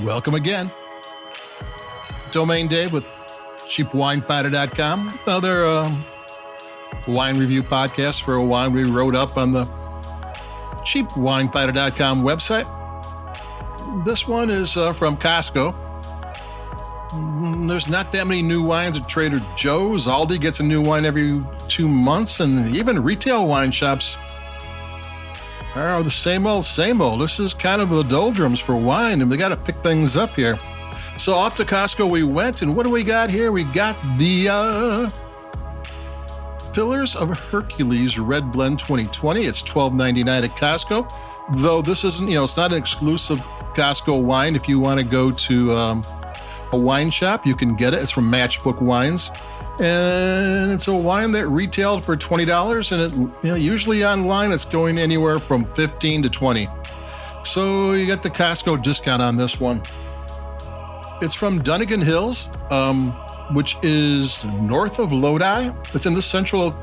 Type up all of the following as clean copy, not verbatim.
Welcome again. Domain Dave with cheapwinefighter.com. Another wine review podcast for a wine we wrote up on the cheapwinefighter.com website. This one is from Costco. There's not that many new wines at Trader Joe's. Aldi gets a new wine every 2 months, and even retail wine shops are the same old, same old. This is kind of the doldrums for wine, and we got to pick things up here. So off to Costco we went, and what do we got here? We got the Pillars of Hercules Red Blend 2020. It's $12.99 at Costco, though this isn't, it's not an exclusive Costco wine. If you want to go to a wine shop, you can get it. It's from Matchbook Wines, and it's a wine that retailed for $20, and it, usually online it's going anywhere from $15 to $20. So you get the Costco discount on this one. It's from Dunnigan Hills, which is north of Lodi. It's in the Central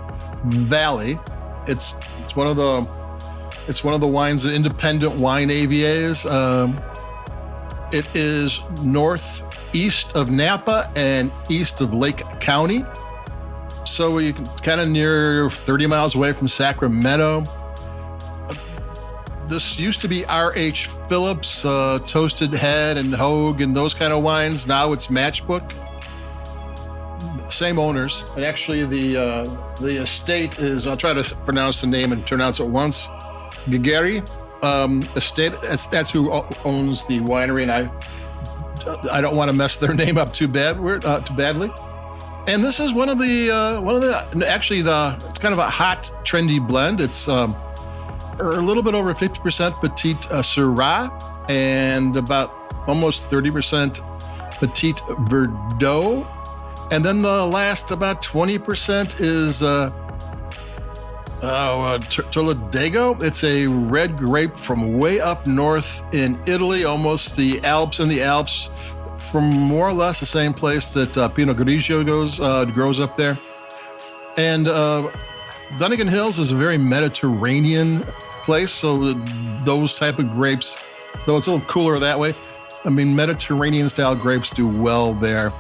Valley. It's one of the wines, the independent wine AVAs. It is northeast of Napa and east of Lake County. So you can kind of near 30 miles away from Sacramento. This used to be R.H. Phillips, Toasted Head and Hogue and those kind of wines. Now it's Matchbook. Same owners. And actually the estate is, I'll try to pronounce the name and pronounce it once, Gagari Estate. That's who owns the winery, and I don't want to mess their name up too badly. And this is one of the it's kind of a hot, trendy blend. It's a little bit over 50% Petite Syrah and about almost 30% Petite Verdot. And then the last about 20% is Toledago. It's a red grape from way up north in Italy, almost the Alps, from more or less the same place that Pinot Grigio grows up there. And Dunnigan Hills is a very Mediterranean place, so those type of grapes, though it's a little cooler that way, Mediterranean style grapes do well there.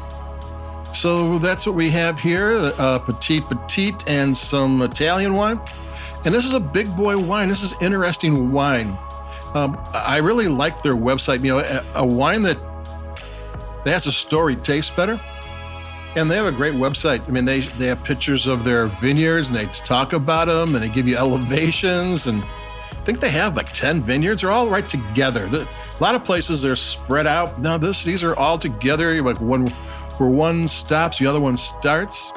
So that's what we have here, Petite, and some Italian wine. And this is a big boy wine. This is interesting wine. I really like their website. A wine that has a story tastes better. And they have a great website. They have pictures of their vineyards, and they talk about them, and they give you elevations. And I think they have like 10 vineyards. They're all right together. A lot of places they're spread out. No, these are all together. You're like where one stops, the other one starts.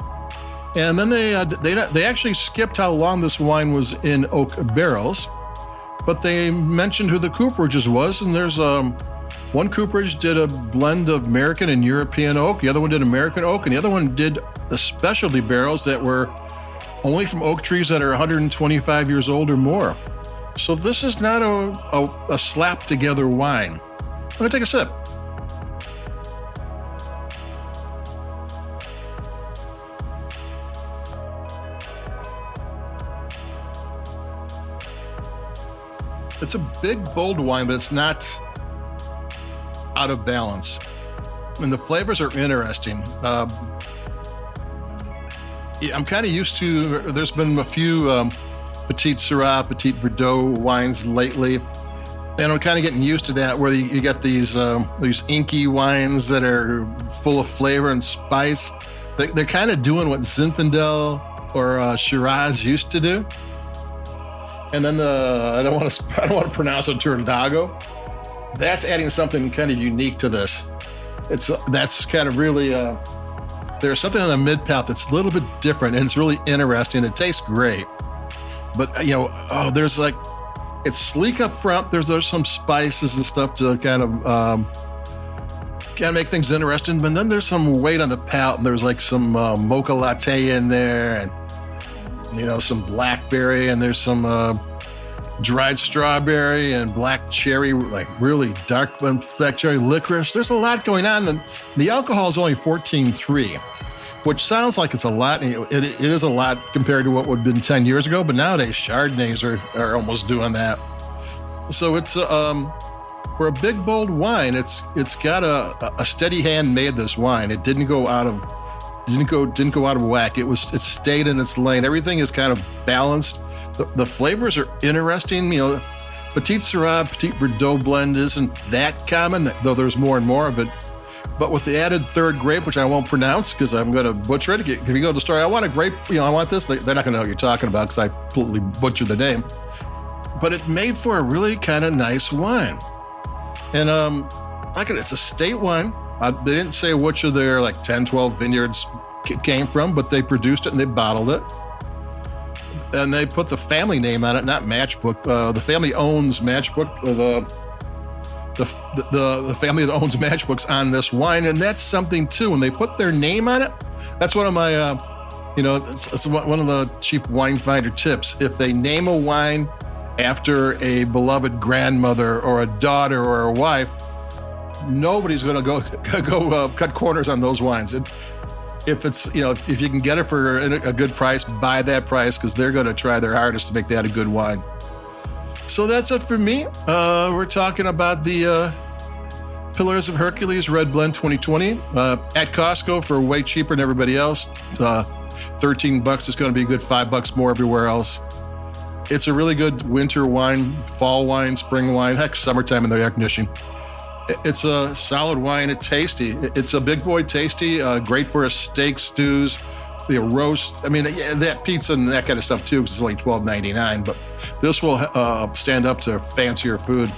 And then they actually skipped how long this wine was in oak barrels, but they mentioned who the cooperages was. And there's one cooperage did a blend of American and European oak. The other one did American oak, and the other one did the specialty barrels that were only from oak trees that are 125 years old or more. So this is not a slap together wine. I'm gonna take a sip. It's a big, bold wine, but it's not out of balance. And the flavors are interesting. I'm kind of used to, there's been a few Petite Syrah, Petite Verdot wines lately. And I'm kind of getting used to that, where you get these inky wines that are full of flavor and spice. They're kind of doing what Zinfandel or Shiraz used to do. And then I don't want to pronounce it, Toledago. That's adding something kind of unique to this. That's kind of really there's something on the mid palate that's a little bit different, and it's really interesting. It tastes great, but there's like, it's sleek up front. There's some spices and stuff to kind of make things interesting. But then there's some weight on the palate, and there's like some mocha latte in there, and some blackberry, and there's some dried strawberry and black cherry, like really dark black cherry licorice. There's a lot going on, and the alcohol is only 14.3, which sounds like it's a lot. It is a lot compared to what would have been 10 years ago, but nowadays Chardonnays are almost doing that. So it's for a big, bold wine, it's got a steady hand made this wine. It didn't go out of whack. It stayed in its lane. Everything is kind of balanced. The flavors are interesting. Petit Syrah, Petit Verdot blend isn't that common, though there's more and more of it. But with the added third grape, which I won't pronounce because I'm going to butcher it. If you go to the store, I want a grape, I want this. They're not going to know what you're talking about because I completely butchered the name. But it made for a really kind of nice wine. And it's a state wine. They didn't say which of their 10, 12 vineyards it came from, but they produced it and they bottled it. And they put the family name on it, not Matchbook. The family owns Matchbook. The family that owns Matchbooks on this wine, and that's something too. When they put their name on it, that's one of my, it's one of the cheap wine finder tips. If they name a wine after a beloved grandmother or a daughter or a wife, nobody's going to go cut corners on those wines. If it's, if you can get it for a good price, buy that price because they're going to try their hardest to make that a good wine. So that's it for me. We're talking about the Pillars of Hercules Red Blend 2020 at Costco for way cheaper than everybody else. $13 is going to be a good $5 more everywhere else. It's a really good winter wine, fall wine, spring wine, heck, summertime in the air conditioning. It's a solid wine. It's tasty. It's a big boy tasty, great for a steak, stews, the roast. I mean, that pizza and that kind of stuff too, because it's only $12.99. But this will stand up to fancier food.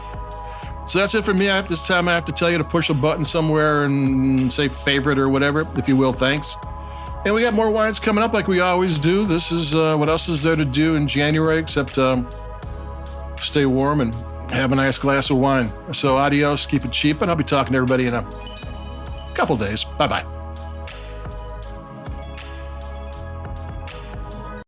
So that's it for me. This time I have to tell you to push a button somewhere and say favorite or whatever, if you will. Thanks. And we got more wines coming up like we always do. This is what else is there to do in January except stay warm and have a nice glass of wine. So adios, keep it cheap, and I'll be talking to everybody in a couple days. Bye-bye.